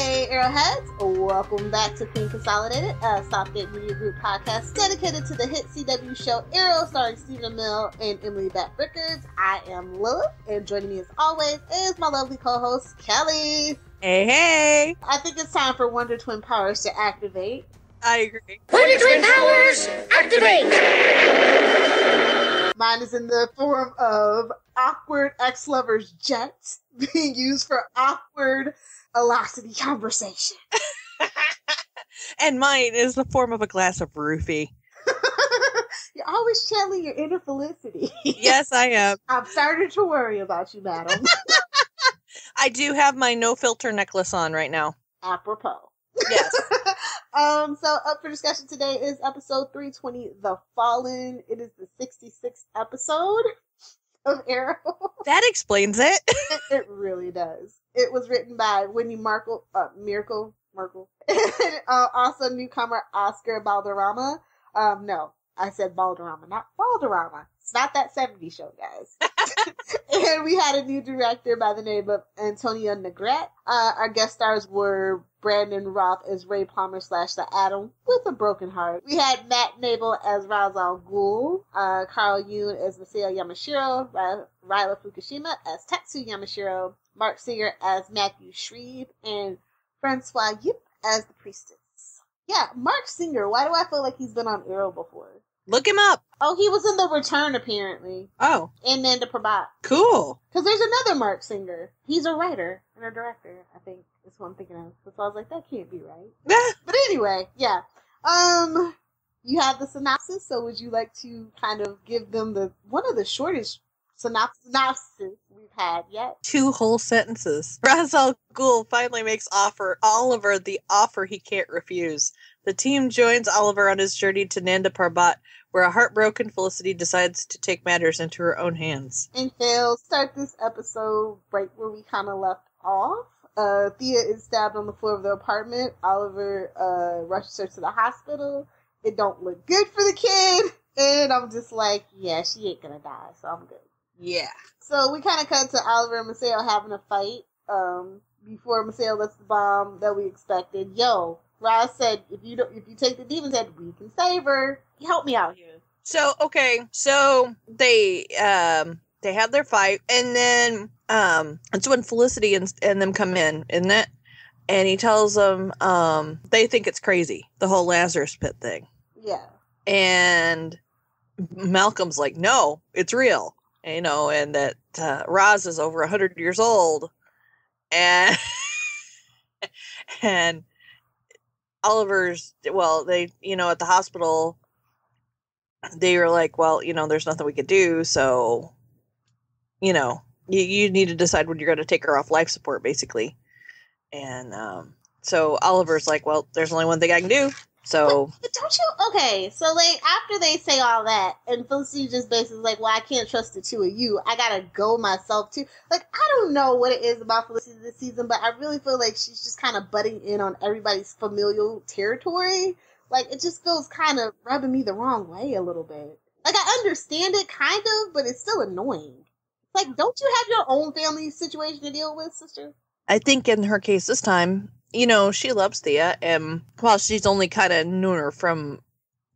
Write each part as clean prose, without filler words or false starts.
Hey Arrowheads, welcome back to Consolidated, a Southgate Media Group podcast dedicated to the hit CW show Arrow, starring Stephen Amell and Emily Beth Rickards. I am Lilith, and joining me as always is my lovely co-host Kelly. Hey! I think it's time for Wonder Twin powers to activate. I agree. Wonder Twin powers, activate! Mine is in the form of awkward ex-lover's jet being used for awkward velocity conversation. And mine is the form of a glass of roofie. You're always channeling your inner Felicity. Yes, I am. I'm starting to worry about you, madam. I do have my no-filter necklace on right now. Apropos. Yes. So up for discussion today is episode 320, The Fallen. It is the 66th episode of Arrow. That explains it. It really does. It was written by Whitney Merkel, and also newcomer Oscar Balderrama. No, I said Balderrama, not Balderrama. It's not that 70s show, guys. And we had a new director by the name of Antonia Negrete. Our guest stars were Brandon Roth as Ray Palmer / The Atom with a broken heart. We had Matt Nabel as Ra's al Ghul, Carl Yoon as Masao Yamashiro, Ryla Fukushima as Tetsu Yamashiro, Mark Singer as Matthew Shreve, and Francois Yip as the Priestess. Yeah, Mark Singer, why do I feel like he's been on Arrow before? Look him up. Oh, he was in The Return, apparently. Oh. And Nanda Prabhat. Cool. Because there's another Mark Singer. He's a writer and a director, I think. That's what I'm thinking of. So I was like, that can't be right. But anyway, yeah. You have the synopsis, so would you like to kind of give them one of the shortest synopsis we've had yet? 2 whole sentences. Ra's al Ghul finally makes Oliver the offer he can't refuse. The team joins Oliver on his journey to Nanda Parbat, where a heartbroken Felicity decides to take matters into her own hands. And Phil, start this episode right where we kind of left off. Thea is stabbed on the floor of the apartment. Oliver rushes her to the hospital. It don't look good for the kid. And I'm just like, yeah, she ain't gonna die, so I'm good. Yeah. So we kind of cut to Oliver and Masao having a fight before Masao lets the bomb that we expected. Yo, Roz said, if you take the demon's head, we can save her. Help me out here. So, okay. So they have their fight, and then it's when Felicity and them come in, isn't it? And he tells them they think it's crazy, the whole Lazarus Pit thing. Yeah. And Malcolm's like, no, it's real. And that Roz is over 100 years old. And and Oliver's, they, at the hospital, they were like, well, there's nothing we could do. So, you need to decide when you're going to take her off life support, basically. And so Oliver's like, well, there's only one thing I can do. So, but don't you? Okay, so after they say all that, and Felicity just basically like, well, I can't trust the two of you. I gotta go myself too. Like, I don't know what it is about Felicity this season, but I really feel like she's just kind of butting in on everybody's familial territory. Like, it just feels kind of rubbing me the wrong way a little bit. Like, I understand it kind of, but it's still annoying. Like, don't you have your own family situation to deal with, sister? I think in her case this time, she loves Thea, and while she's only kind of known her from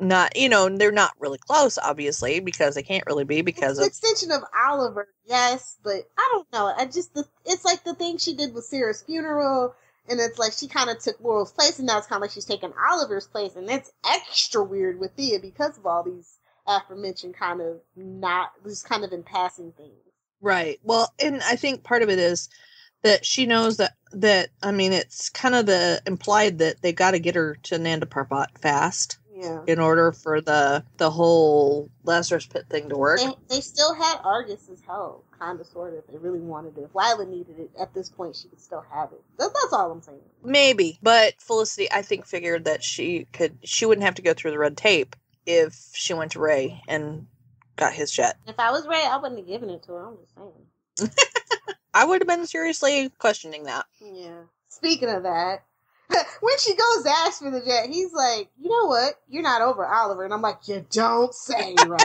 not, they're not really close, obviously, because they can't really be because it's an extension of Oliver, yes, but I don't know. It's like the thing she did with Sarah's funeral, and it's like she kind of took Laurel's place, and now it's kind of like she's taking Oliver's place, and it's extra weird with Thea because of all these aforementioned kind of in passing things. Right. Well, and I think part of it is that she knows that it's kind of implied that they got to get her to Nanda Parbat fast. Yeah. In order for the whole Lazarus Pit thing to work. They still had Argus's help, kind of, sort of. They really wanted it. If Lila needed it, at this point, she could still have it. That's all I'm saying. Maybe. But Felicity, I think, figured that she wouldn't have to go through the red tape if she went to Ray and got his jet. If I was Ray, I wouldn't have given it to her. I'm just saying. I would have been seriously questioning that. Yeah. Speaking of that, when she goes to ask for the jet, he's like, you know what? You're not over Oliver. And I'm like, you don't say, Ray.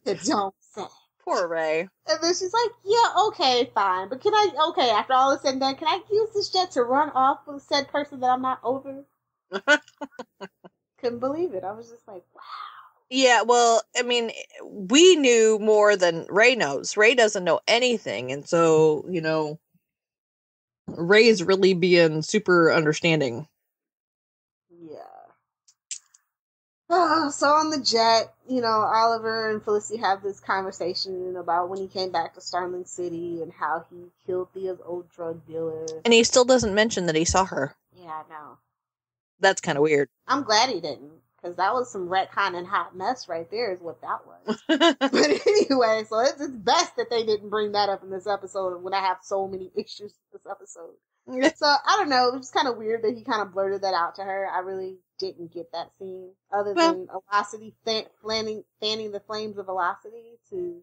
You don't say. Poor Ray. And then she's like, yeah, okay, fine. But after all is said and done, can I use this jet to run off with said person that I'm not over? Couldn't believe it. I was just like, wow. Yeah, well, I mean, we knew more than Ray knows. Ray doesn't know anything. And so, Ray's really being super understanding. Yeah. So on the jet, Oliver and Felicity have this conversation about when he came back to Starling City and how he killed Thea's old drug dealer. And he still doesn't mention that he saw her. Yeah, I know. That's kind of weird. I'm glad he didn't, because that was some retcon and hot mess right there is what that was. But anyway, so it's best that they didn't bring that up in this episode when I have so many issues with this episode. So, I don't know, it was kind of weird that he kind of blurted that out to her. I really didn't get that scene, other than Velocity fanning the flames of Velocity to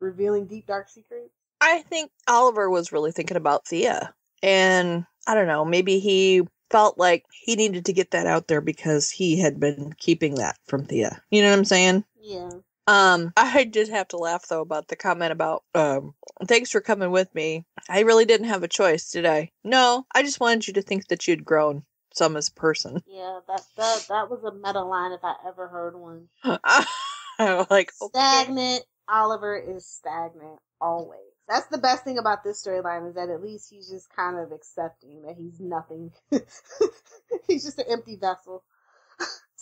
revealing deep, dark secrets. I think Oliver was really thinking about Thea. And, I don't know, maybe he felt like he needed to get that out there because he had been keeping that from Thea. You know what I'm saying? Yeah. I did have to laugh, though, about the comment about, thanks for coming with me. I really didn't have a choice, did I? No, I just wanted you to think that you'd grown some as a person. Yeah, that was a meta line if I ever heard one. Like, stagnant. Okay. Oliver is stagnant always. That's the best thing about this storyline, is that at least he's just kind of accepting that he's nothing. He's just an empty vessel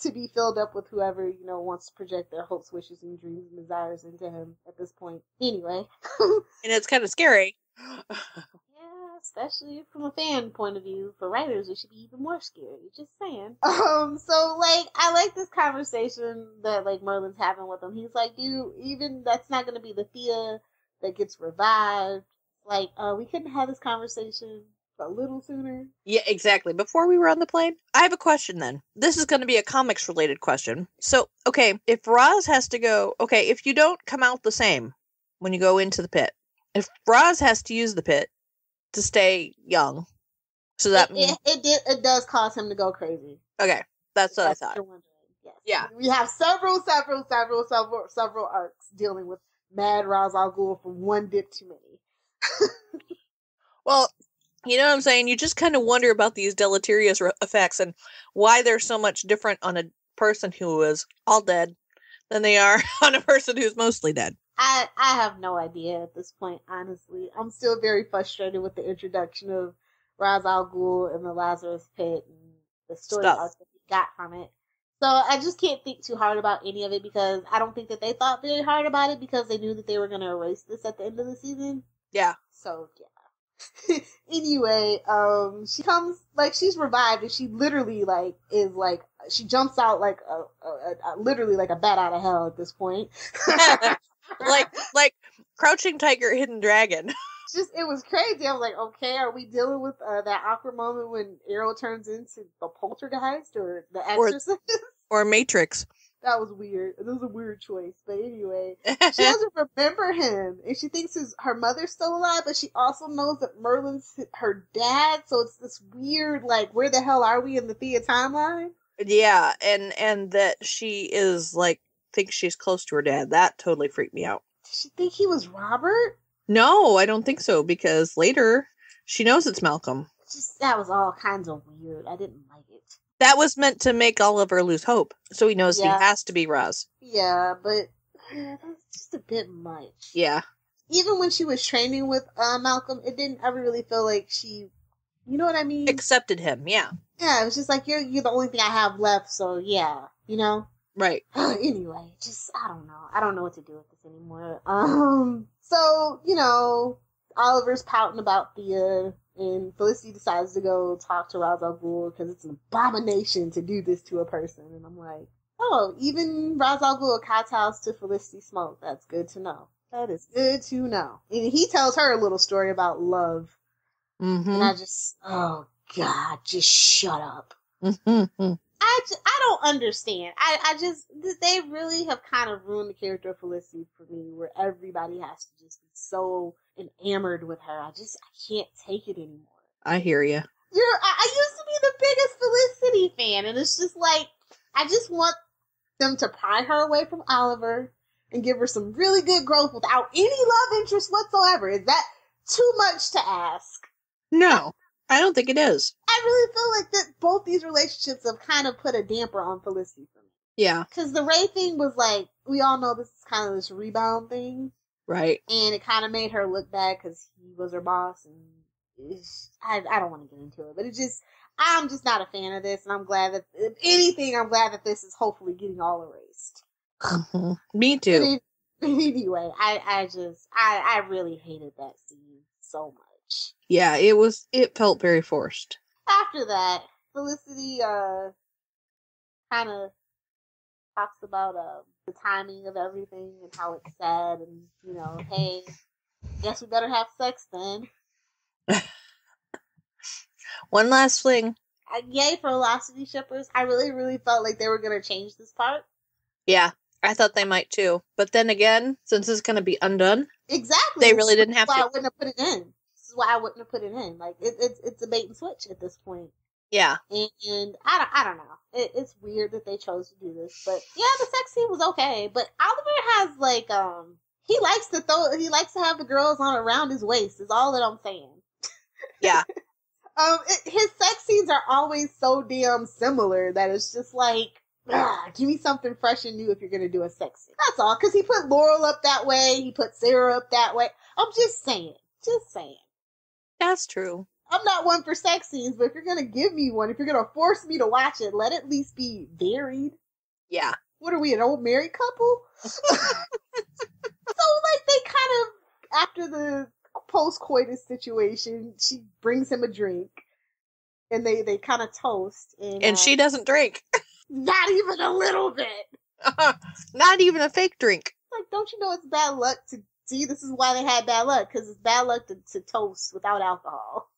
to be filled up with whoever, wants to project their hopes, wishes, and dreams and desires into him at this point. Anyway. And it's kind of scary. Yeah, especially from a fan point of view. For writers, it should be even more scary. Just saying. So, I like this conversation that, Merlin's having with him. He's like, dude, even that's not going to be the Thea that gets revived. We couldn't have this conversation a little sooner. Yeah, exactly. Before we were on the plane. I have a question then. This is going to be a comics related question. So, okay, if Roz has to go, if you don't come out the same when you go into the pit, if Roz has to use the pit to stay young, so that means it does cause him to go crazy. Okay, that's what I thought. Yes. Yeah, we have several arcs dealing with Mad Ra's al Ghul from one dip too many. Well, you know what I'm saying? You just kind of wonder about these deleterious effects and why they're so much different on a person who is all dead than they are on a person who's mostly dead. I have no idea at this point, honestly. I'm still very frustrated with the introduction of Ra's al Ghul and the Lazarus Pit and the story arc that we got from it. So I just can't think too hard about any of it, because I don't think that they thought very hard about it, because they knew that they were going to erase this at the end of the season. Yeah. So, yeah. Anyway, she comes, she's revived, and she literally, she jumps out literally like a bat out of hell at this point. like Crouching Tiger, Hidden Dragon. It was crazy. I was like, okay, are we dealing with that awkward moment when Arrow turns into the poltergeist or the Exorcist? Or Matrix. That was weird. It was a weird choice. But anyway, she doesn't remember him. And she thinks her mother's still alive, but she also knows that Merlin's her dad. So it's this weird, where the hell are we in the Thea timeline? Yeah, and that she is, thinks she's close to her dad. That totally freaked me out. Did she think he was Robert? No, I don't think so, because later she knows it's Malcolm. That was all kinds of weird. I didn't like it. That was meant to make Oliver lose hope, so he knows he has to be Roz. Yeah, but that's just a bit much. Yeah. Even when she was training with Malcolm, it didn't ever really feel like she, you know what I mean? Accepted him, yeah. Yeah, it was just like, you're the only thing I have left, so yeah, Right. Anyway, I don't know. I don't know what to do with this anymore. So, Oliver's pouting about Thea, and Felicity decides to go talk to Ra's al Ghul because it's an abomination to do this to a person. And I'm like, oh, even Ra's al Ghul kowtows to Felicity Smoke. That's good to know. That is good to know. And he tells her a little story about love. Mm-hmm. And I just, oh God, just shut up. Mm-hmm. I don't understand. They really have kind of ruined the character of Felicity for me, where everybody has to just be so enamored with her. I can't take it anymore. I hear you. I used to be the biggest Felicity fan, and it's just I just want them to pry her away from Oliver and give her some really good growth without any love interest whatsoever. Is that too much to ask? No, I don't think it is. I really feel like that both these relationships have kind of put a damper on Felicity for me. Yeah. Because the Ray thing was like, we all know this is kind of this rebound thing. Right. And it kind of made her look bad because he was her boss. And I don't want to get into it. But I'm just not a fan of this. And I'm glad that, if anything, I'm glad that this is hopefully getting all erased. Mm-hmm. Me too. Anyway, I really hated that scene so much. Yeah, it felt very forced. After that, Felicity kind of talks about the timing of everything and how it's sad and, you know, hey, guess we better have sex then. One last fling. Yay for Velocity Shippers. I really, really felt like they were going to change this part. Yeah, I thought they might too. But then again, since it's going to be undone, exactly, they really didn't have to. I wouldn't have put it in. This is why I wouldn't have put it in. Like, it's a bait and switch at this point. Yeah. And I don't know. It's weird that they chose to do this. But yeah, the sex scene was okay. But Oliver has like, he likes to have the girls on around his waist is all that I'm saying. Yeah. His sex scenes are always so damn similar that it's just like, give me something fresh and new if you're going to do a sex scene. That's all. Because he put Laurel up that way. He put Sarah up that way. I'm just saying. That's true. I'm not one for sex scenes, but if you're going to give me one, if you're going to force me to watch it, let it at least be varied. Yeah. What are we, an old married couple? So, like, they kind of, after the post-coitus situation, she brings him a drink, and they kind of toast. And she doesn't drink. Not even a little bit. Not even a fake drink. Like, don't you know it's bad luck to see? This is why they had bad luck, because it's bad luck to toast without alcohol.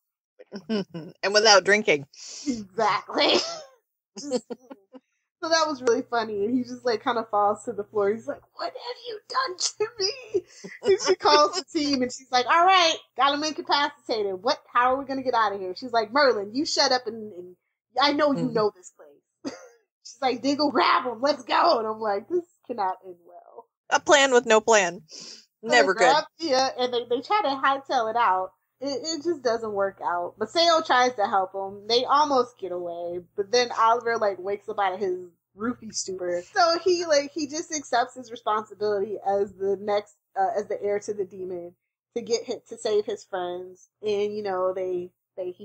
And without drinking. Exactly. So that was really funny, and he just like kind of falls to the floor. He's like, "What have you done to me?" And she calls the team, and she's like, "All right, gotta make incapacitated. What? How are we gonna get out of here?" She's like, "Merlin, you shut up, and I know you know this place." She's like, "Diggle, grab him, let's go." And I'm like, this cannot end well. A plan with no plan. Never good. Yeah, and they try to hightail it out. It just doesn't work out. Maseo tries to help him. They almost get away, but then Oliver like wakes up out of his roofie stupor. So he just accepts his responsibility as the next as the heir to the demon to get hit to save his friends. And you know he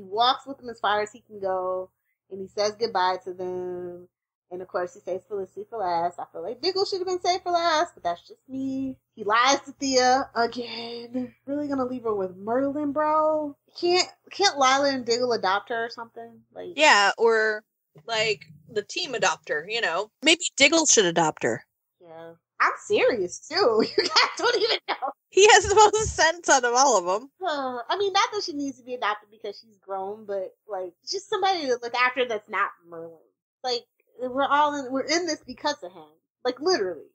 walks with them as far as he can go, and he says goodbye to them. And of course, he saves Felicity for last. I feel like Diggle should have been saved for last, but that's just me. He lies to Thea again. Really gonna leave her with Merlin, bro? Can't Lila and Diggle adopt her or something? Like, yeah, or like the team adopt her. You know, maybe Diggle should adopt her. Yeah, I'm serious too. You guys don't even know. He has the most sense out of all of them. I mean, not that she needs to be adopted because she's grown, but like just somebody to look after that's not Merlin. Like. We're in this because of him. Like, literally.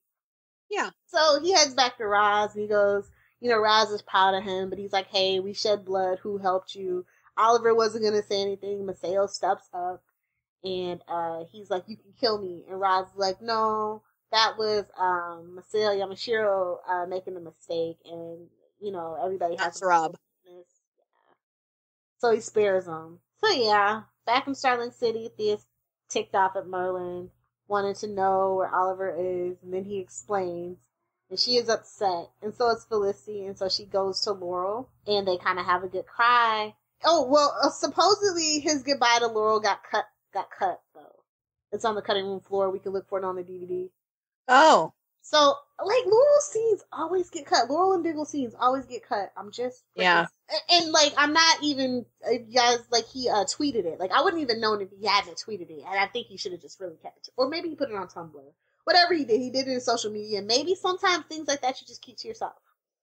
Yeah. So he heads back to Roz, and he goes, you know, Roz is proud of him, but he's like, hey, we shed blood, who helped you? Oliver wasn't going to say anything. Maseo steps up, and he's like, you can kill me. And Roz is like, no, that was Maseo Yamashiro making a mistake, and, you know, everybody has That's Rob. Yeah. So he spares him. So yeah, back in Starling City, Thea's ticked off at Merlin, wanted to know where Oliver is, and then he explains, and she is upset, and so is Felicity, and so she goes to Laurel, and they kind of have a good cry. Oh, well, supposedly his goodbye to Laurel got cut, though. It's on the cutting room floor. We can look for it on the DVD. Oh. So, like, Laurel's scenes always get cut. Laurel and Diggle scenes always get cut. I'm just... Yeah. And, like, I'm not even... guys, like, he tweeted it. Like, I wouldn't even known if he hadn't tweeted it. And I think he should have just really kept it. Or maybe he put it on Tumblr. Whatever he did it in social media. Maybe sometimes things like that you just keep to yourself.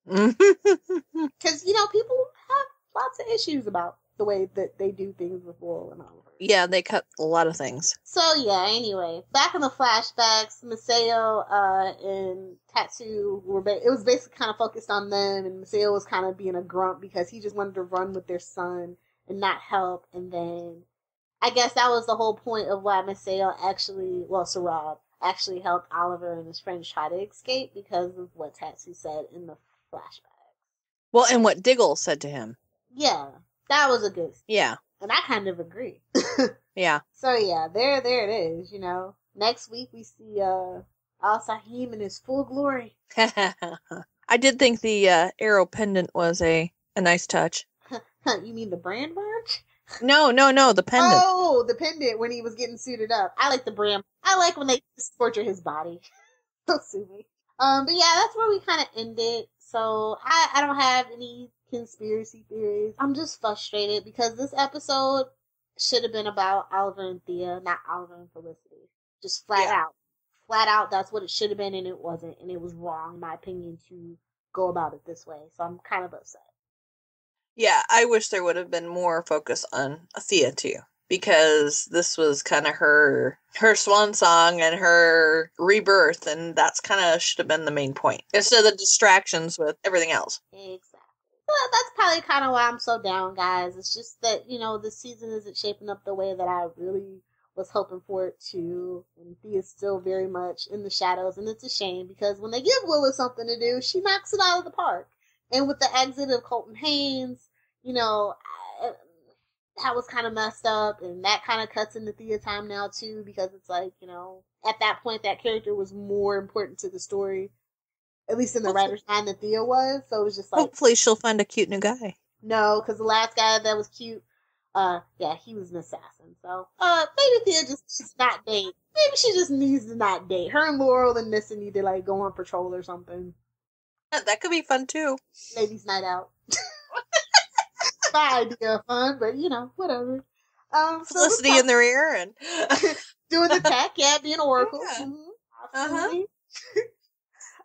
Because, you know, people have lots of issues about the way that they do things with Laurel and Oliver. Yeah, they cut a lot of things. So, yeah, anyway. Back in the flashbacks, Maseo and Tatsu it was basically kind of focused on them, and Maseo was kind of being a grump because he just wanted to run with their son and not help. And then I guess that was the whole point of why Maseo actually, well, Sarab, actually helped Oliver and his friends try to escape because of what Tatsu said in the flashback. Well, and what Diggle said to him. Yeah, that was a good scene. Yeah. And I kind of agree. Yeah. So yeah, there it is, you know. Next week we see Al-Sahim in his full glory. I did think the arrow pendant was a nice touch. You mean the brand merch? No, the pendant. Oh, the pendant when he was getting suited up. I like the brand. I like when they torture his body. Don't sue me. But yeah, that's where we kind of ended. So I don't have any conspiracy theories. I'm just frustrated because this episode should have been about Oliver and Thea, not Oliver and Felicity. Just flat out. Flat out, that's what it should have been, and it wasn't. And it was wrong, in my opinion, to go about it this way. So I'm kind of upset. Yeah, I wish there would have been more focus on Thea, too. Because this was kind of her swan song and her rebirth, and that's kind of should have been the main point. Instead of the distractions with everything else. Exactly. Well, that's probably kind of why I'm so down, guys. It's just that, you know, the season isn't shaping up the way that I really was hoping for it to. And Thea's still very much in the shadows, and it's a shame because when they give Willis something to do, she knocks it out of the park. And with the exit of Colton Haynes, you know, that was kind of messed up, and that kind of cuts into Thea time now, too, because it's like, you know, at that point, that character was more important to the story, at least in the writer's mind, than Thea was, so it was just like... Hopefully she'll find a cute new guy. No, because the last guy that was cute, yeah, he was an assassin, so, maybe Thea just needs to not date. Maybe she just needs to not date. Her and Laurel and Nissa need to, like, go on patrol or something. That could be fun, too. Ladies' night out. My idea of fun, but you know, whatever. Felicity in the rear and doing the tech, being Oracle. Yeah. Absolutely.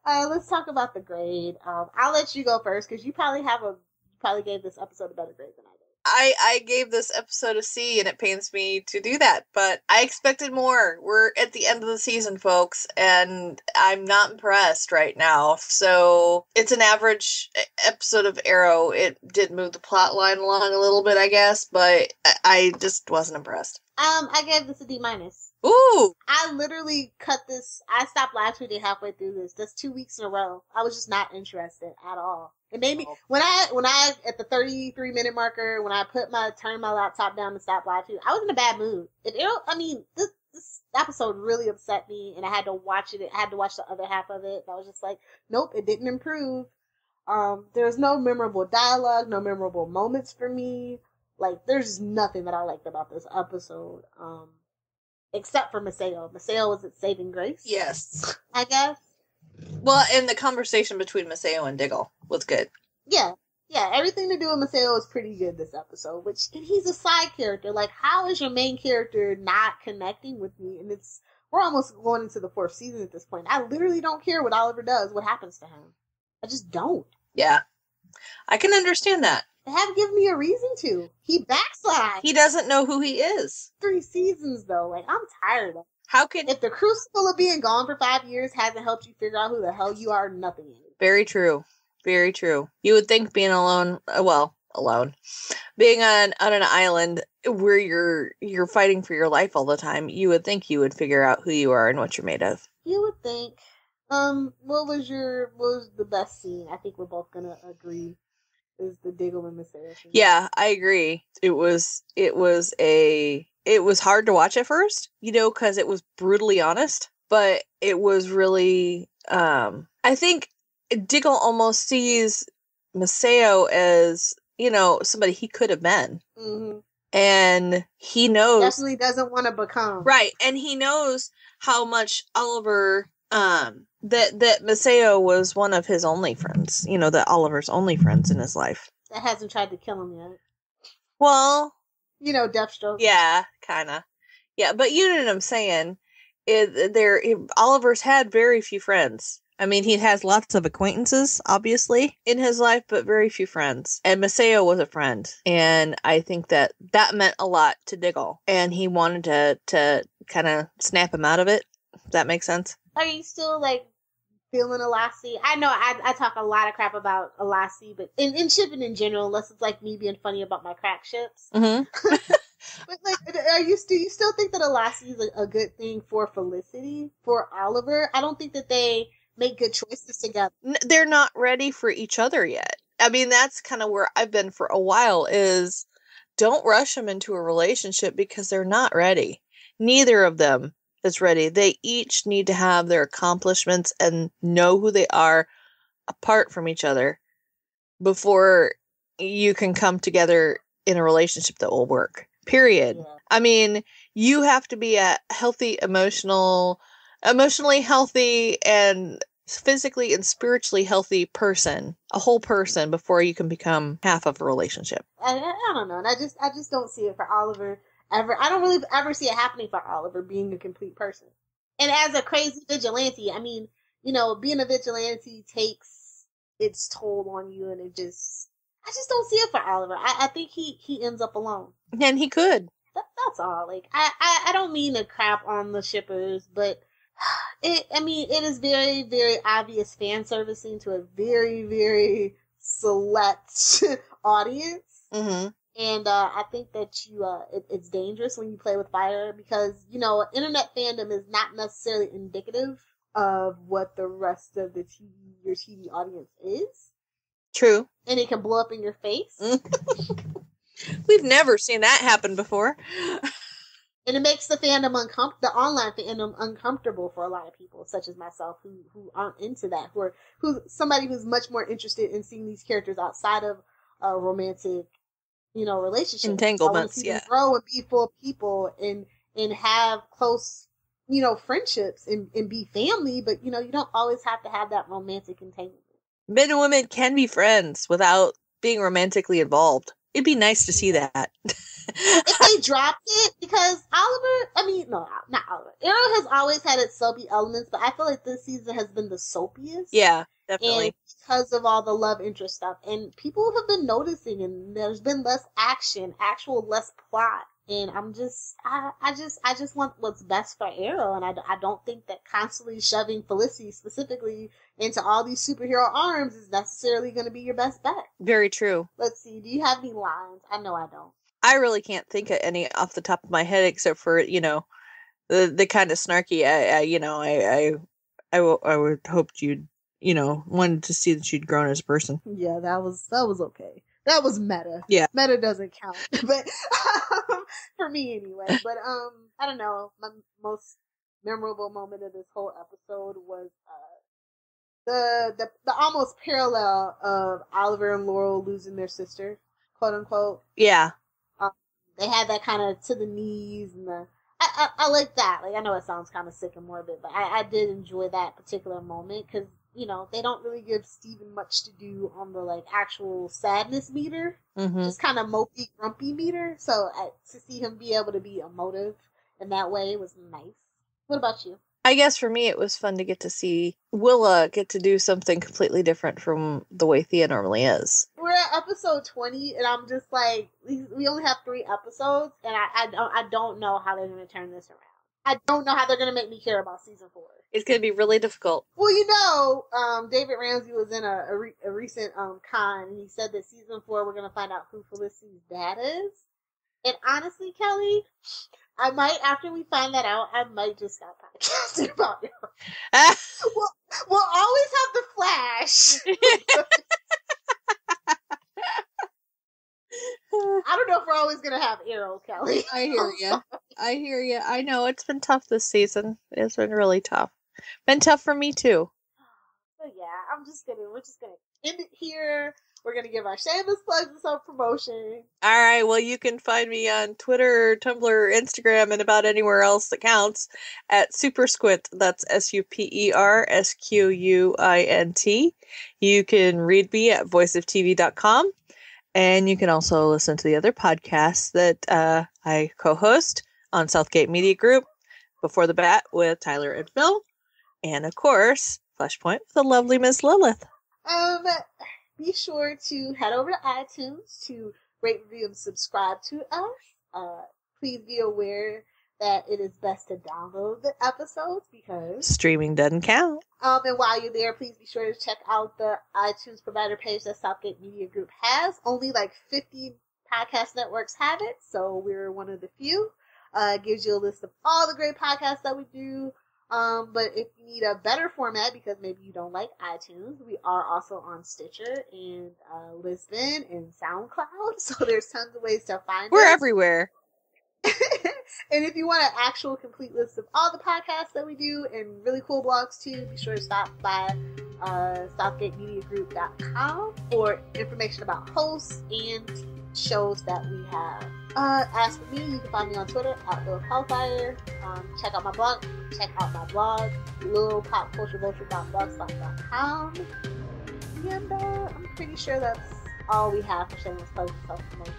Let's talk about the grade. I'll let you go first because you probably gave this episode a better grade than I did. I gave this episode a C, and it pains me to do that, but I expected more. We're at the end of the season, folks, and I'm not impressed right now. So it's an average episode of Arrow. It did move the plot line along a little bit, I guess, but I just wasn't impressed. I gave this a D-. Ooh! I literally cut this. I stopped live tweeting halfway through this. That's 2 weeks in a row. I was just not interested at all. It made me when I at the 33-minute marker when I turned my laptop down to stop live tweeting, I was in a bad mood. This episode really upset me, and I had to watch it. I had to watch the other half of it. I was just like, nope, it didn't improve. There's no memorable dialogue, no memorable moments for me. Like, there's nothing that I liked about this episode. Except for Maceo. Maceo was its saving grace. Yes. I guess. Well, and the conversation between Maceo and Diggle was good. Yeah. Yeah, everything to do with Maceo is pretty good this episode, and he's a side character. Like, how is your main character not connecting with me? And we're almost going into the 4th season at this point. I literally don't care what Oliver does, what happens to him. I just don't. Yeah. I can understand that. They haven't given me a reason to. He backslides. He doesn't know who he is. 3 seasons, though. Like, I'm tired of it. How can... If the crucible of being gone for 5 years hasn't helped you figure out who the hell you are, nothing is. Very true. Very true. You would think being alone, being on an island where you're fighting for your life all the time, you would think you would figure out who you are and what you're made of. You would think. What was the best scene? I think we're both gonna agree is the Diggle and Maceo scene. Yeah, I agree. It was hard to watch at first, because it was brutally honest, but it was really, I think Diggle almost sees Maceo as, somebody he could have been. Mm-hmm. And he knows... Definitely doesn't want to become. Right, and he knows how much Oliver... that Maceo was one of his only friends. That Oliver's only friends in his life. That hasn't tried to kill him yet. Well... Deathstroke. Yeah, kinda. Yeah, but you know what I'm saying. Oliver's had very few friends. I mean, he has lots of acquaintances, obviously, in his life, but very few friends. And Maceo was a friend. And I think that meant a lot to Diggle. And he wanted to kind of snap him out of it. Does that make sense? Are you still, feeling Alassi? I know I talk a lot of crap about Alassi, but in shipping in general, unless it's, me being funny about my crack ships. Mm-hmm. But like, do you still think that Elassie is a good thing for Felicity, for Oliver? I don't think that they make good choices together. They're not ready for each other yet. I mean, that's kind of where I've been for a while, is don't rush them into a relationship because they're not ready. Neither of them is ready. They each need to have their accomplishments and know who they are apart from each other before you can come together in a relationship that will work. Period. Yeah. I mean, you have to be a healthy, emotionally healthy and physically and spiritually healthy person, a whole person, before you can become half of a relationship. I don't know. And I just don't see it for Oliver ever. I don't really ever see it happening for Oliver being a complete person. And as a crazy vigilante, I mean, you know, being a vigilante takes its toll on you, and I just don't see it for Oliver. I think he ends up alone. And he could. That's all. Like, I don't mean to crap on the shippers, but it is very, very obvious fan servicing to a very, very select audience. Mm-hmm. And I think that it's dangerous when you play with fire, because, you know, internet fandom is not necessarily indicative of what the rest of your TV audience is. True. And it can blow up in your face. We've never seen that happen before. And it makes the online fandom uncomfortable for a lot of people, such as myself, who aren't into that, who's somebody who's much more interested in seeing these characters outside of a romantic, you know, relationship. Entanglements, I want to see them grow and be full people and have close, you know, friendships and be family, but, you know, you don't always have to have that romantic entanglement. Men and women can be friends without being romantically involved. It'd be nice to see that. If they dropped it, because not Oliver. Arrow has always had its soapy elements, but I feel like this season has been the soapiest. Yeah, definitely. And because of all the love interest stuff. And people have been noticing, and there's been less action, less plot. And I just want what's best for Arrow, and I don't think that constantly shoving Felicity specifically into all these superhero arms is necessarily going to be your best bet. Very true. Let's see, do you have any lines? I know I don't. I really can't think of any off the top of my head, except for, you know, the kind of snarky. I would hoped you'd, you know, wanted to see that you'd grown as a person. Yeah, that was okay. That was meta. Yeah. Meta doesn't count. But for me anyway. But I don't know. My most memorable moment of this whole episode was the almost parallel of Oliver and Laurel losing their sister, quote unquote. Yeah. They had that kind of to the knees, and I like that. Like, I know it sounds kind of sick and morbid, but I did enjoy that particular moment, because, you know, they don't really give Steven much to do on the, like, actual sadness meter. Mm-hmm. Just kind of mopey, grumpy meter. So to see him be able to be emotive in that way was nice. What about you? I guess for me it was fun to get to see Willa get to do something completely different from the way Thea normally is. We're at episode 20, and I'm just like, we only have 3 episodes, and I don't know how they're going to turn this around. I don't know how they're going to make me care about season 4. It's going to be really difficult. Well, you know, David Ramsey was in a recent con, and he said that season 4 we're going to find out who Felicity's dad is. And honestly, Kelly, I might, after we find that out, I might just stop podcasting about it. We'll always have the Flash. I don't know if we're always going to have Arrow, Kelly. I hear you. I know, it's been tough this season. It's been really tough. Been tough for me, too. So yeah, we're just going to end it here. We're going to give our shameless plugs and some promotion. All right. Well, you can find me on Twitter, Tumblr, Instagram, and about anywhere else that counts at Supersquint. That's SUPERSQUINT. You can read me at voiceoftv.com. And you can also listen to the other podcasts that I co-host on Southgate Media Group, Before the Bat with Tyler and Phil. And, of course, Flashpoint with the lovely Miss Lilith. Be sure to head over to iTunes to rate, review, and subscribe to us. Please be aware that it is best to download the episodes because streaming doesn't count. And while you're there, please be sure to check out the iTunes provider page that Southgate Media Group has. Only like 50 podcast networks have it, so we're one of the few. It gives you a list of all the great podcasts that we do. But if you need a better format, because maybe you don't like iTunes, we are also on Stitcher and Lisbon and SoundCloud. So there's tons of ways to find We're us. everywhere. And if you want an actual complete list of all the podcasts that we do and really cool blogs too, be sure to stop by SouthgateMediaGroup.com for information about hosts and shows that we have. As for me, you can find me on Twitter at LilPalfire. Check out my blog, LilPopCultureVulture.blogspot.com. And I'm pretty sure that's all we have for shameless plug and self-promotion.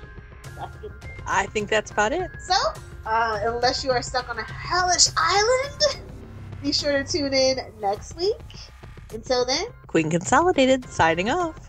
I think that's about it. So, unless you are stuck on a hellish island, be sure to tune in next week. Until then, Queen Consolidated signing off.